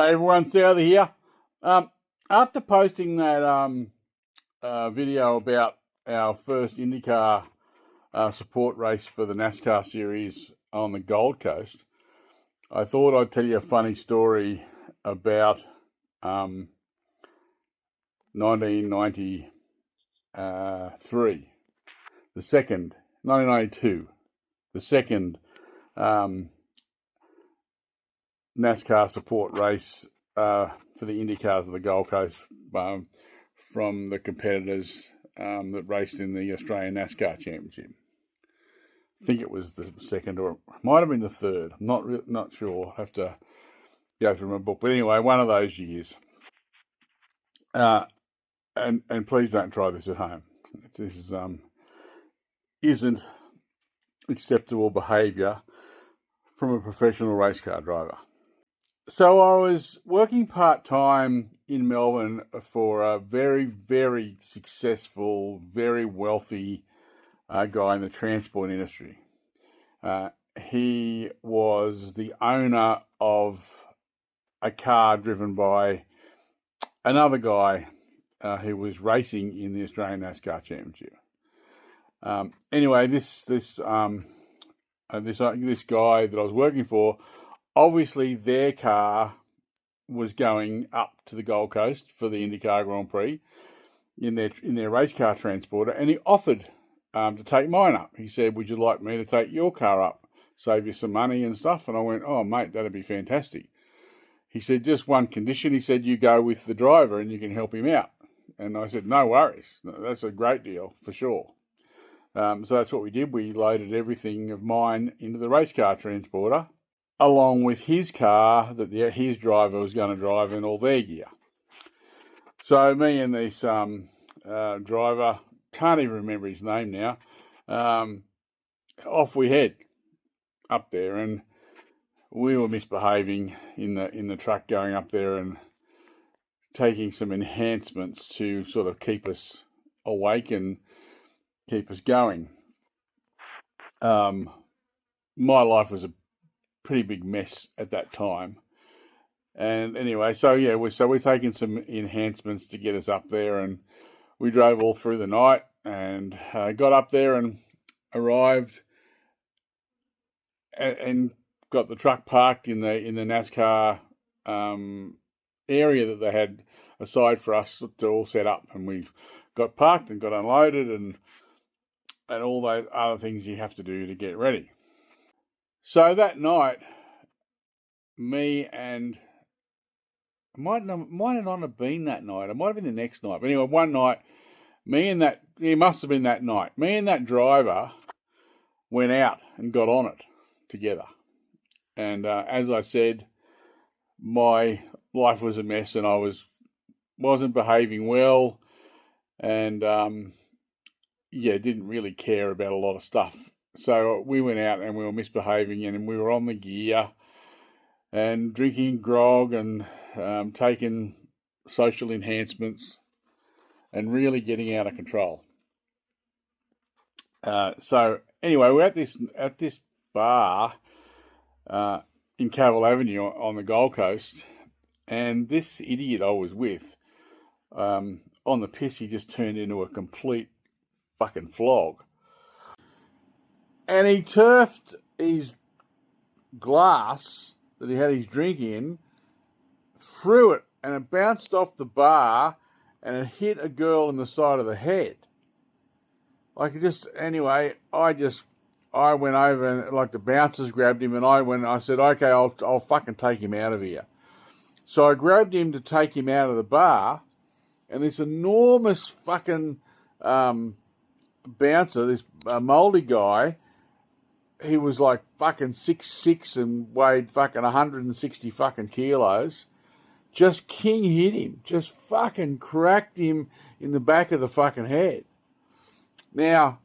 Hey everyone, Souther here. After posting that video about our first IndyCar support race for the Nascar series on the Gold Coast, I thought I'd tell you a funny story about 1993, 1992, the second NASCAR support race for the IndyCars of the Gold Coast from the competitors that raced in the Australian NASCAR Championship. I think it was the second, or it might have been the third. I'm not sure. I have to go through my book. But anyway, one of those years. And please don't try this at home. This isn't acceptable behaviour from a professional race car driver. So I was working part-time in Melbourne for a very, very successful, very wealthy guy in the transport industry. He was the owner of a car driven by another guy who was racing in the Australian NASCAR Championship. Anyway, this guy that I was working for, obviously their car was going up to the Gold Coast for the IndyCar Grand Prix in their race car transporter, and he offered to take mine up. He said, "Would you like me to take your car up, save you some money and stuff?" And I went, "Oh mate, that'd be fantastic." He said, "Just one condition." He said, "You go with the driver and you can help him out." And I said, "No worries, that's a great deal for sure." So that's what we did. We loaded everything of mine into the race car transporter, along with his car that his driver was going to drive and all their gear. So me and this driver, can't even remember his name now, off we head up there, and we were misbehaving in the truck going up there and taking some enhancements to sort of keep us awake and keep us going. My life was a pretty big mess at that time. And anyway, we're taking some enhancements to get us up there, and we drove all through the night and got up there and arrived and got the truck parked in the NASCAR area that they had aside for us to all set up, and we got parked and got unloaded and all those other things you have to do to get ready. So that night, me and it might not have been that night. It might have been the next night. But anyway, one night, it must have been that night. Me and that driver went out and got on it together. And as I said, my life was a mess, and I wasn't behaving well, and didn't really care about a lot of stuff. So we went out and we were misbehaving, and we were on the gear and drinking grog and taking social enhancements and really getting out of control. So anyway, we're at this bar in Cavill Avenue on the Gold Coast, and this idiot I was with, on the piss, he just turned into a complete fucking flog. And he turfed his glass that he had his drink in, threw it, and it bounced off the bar and it hit a girl in the side of the head. I went over, and like the bouncers grabbed him, and I said, "Okay, I'll fucking take him out of here." So I grabbed him to take him out of the bar, and this enormous fucking bouncer, this mouldy guy, he was like fucking 6'6" and weighed fucking 160 fucking kilos, just king hit him, just fucking cracked him in the back of the fucking head. Now,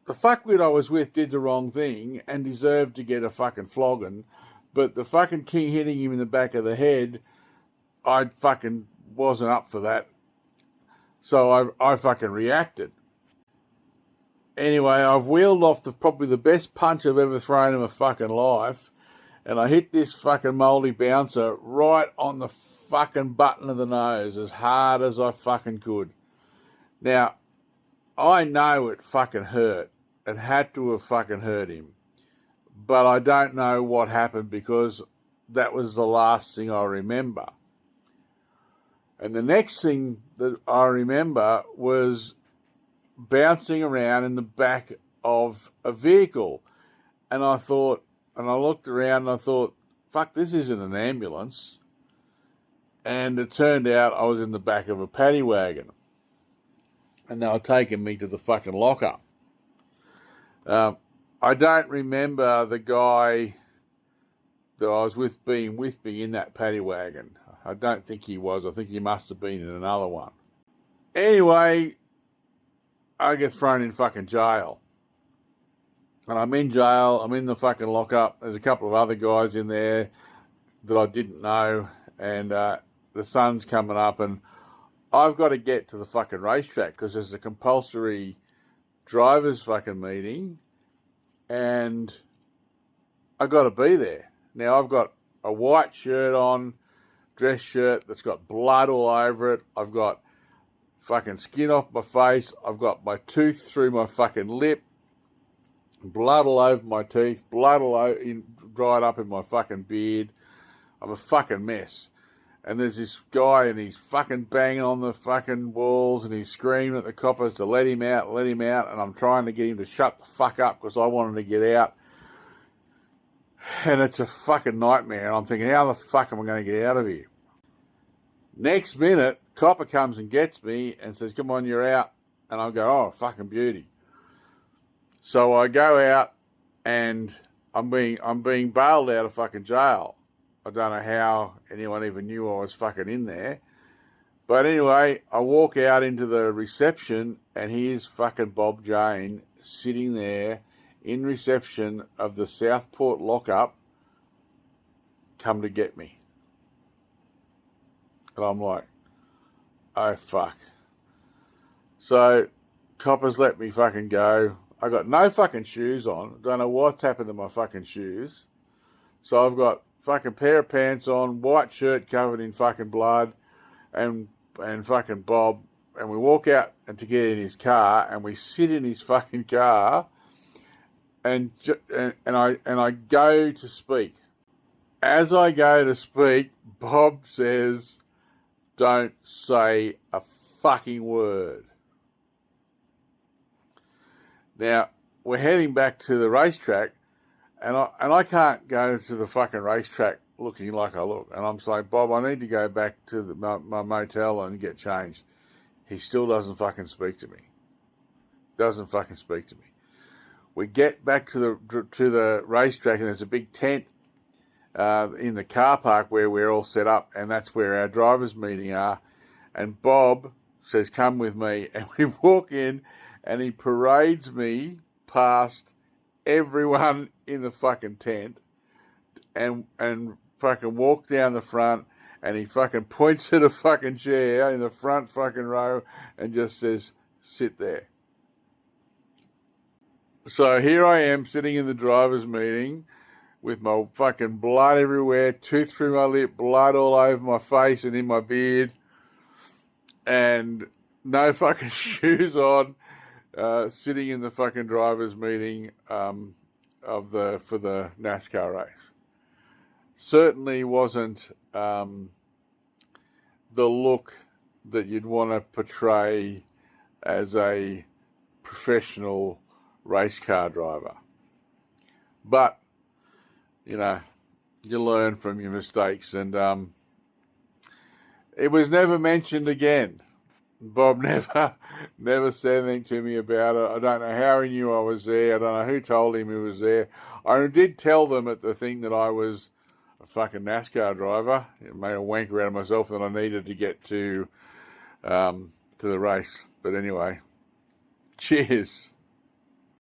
the fuckwit I was with did the wrong thing and deserved to get a fucking flogging, but the fucking king hitting him in the back of the head, I fucking wasn't up for that. So I fucking reacted. Anyway, I've wheeled off probably the best punch I've ever thrown in my fucking life, and I hit this fucking mouldy bouncer right on the fucking button of the nose as hard as I fucking could. Now, I know it fucking hurt. It had to have fucking hurt him. But I don't know what happened because that was the last thing I remember. And the next thing that I remember was bouncing around in the back of a vehicle. And I thought, and I looked around and I thought, fuck, this isn't an ambulance. And it turned out I was in the back of a paddy wagon. And they were taking me to the fucking lockup. I don't remember the guy that I was with being with me in that paddy wagon. I don't think he was. I think he must have been in another one. Anyway, I get thrown in fucking jail. And I'm in jail. I'm in the fucking lockup. There's a couple of other guys in there that I didn't know. And the sun's coming up. And I've got to get to the fucking racetrack because there's a compulsory drivers fucking meeting. And I got to be there. Now, I've got a white shirt on, dress shirt that's got blood all over it. I've got fucking skin off my face. I've got my tooth through my fucking lip. Blood all over my teeth. Blood all over, dried up in my fucking beard. I'm a fucking mess. And there's this guy and he's fucking banging on the fucking walls and he's screaming at the coppers to let him out. And I'm trying to get him to shut the fuck up because I wanted to get out. And it's a fucking nightmare. And I'm thinking, how the fuck am I going to get out of here? Next minute, copper comes and gets me and says, come on, you're out. And I go, oh, fucking beauty. So I go out and I'm being bailed out of fucking jail. I don't know how anyone even knew I was fucking in there. But anyway, I walk out into the reception and here's fucking Bob Jane sitting there in reception of the Southport lockup, come to get me. And I'm like, oh fuck. So coppers let me fucking go. I got no fucking shoes on. Don't know what's happened to my fucking shoes. So I've got fucking pair of pants on, white shirt covered in fucking blood, and fucking Bob. And we walk out and to get in his car, and we sit in his fucking car, and I go to speak. As I go to speak, Bob says, "Don't say a fucking word." Now, we're heading back to the racetrack, and I can't go to the fucking racetrack looking like I look. And I'm saying, Bob, I need to go back to my motel and get changed. He still doesn't fucking speak to me. Doesn't fucking speak to me. We get back to the racetrack, and there's a big tent in the car park where we're all set up, and that's where our drivers' meeting are. And Bob says, come with me. And we walk in, and he parades me past everyone in the fucking tent and fucking walk down the front, and he fucking points at a fucking chair in the front fucking row and just says, sit there. So here I am sitting in the drivers' meeting with my fucking blood everywhere, tooth through my lip, blood all over my face and in my beard, and no fucking shoes on, sitting in the fucking drivers' meeting for the Nascar race. Certainly wasn't the look that you'd want to portray as a professional race car driver. But, you know, you learn from your mistakes, and it was never mentioned again. Bob never said anything to me about it. I don't know how he knew I was there. I don't know who told him he was there. I did tell them at the thing that I was a fucking NASCAR driver. It made a wanker out of myself that I needed to get to the race. But anyway, cheers.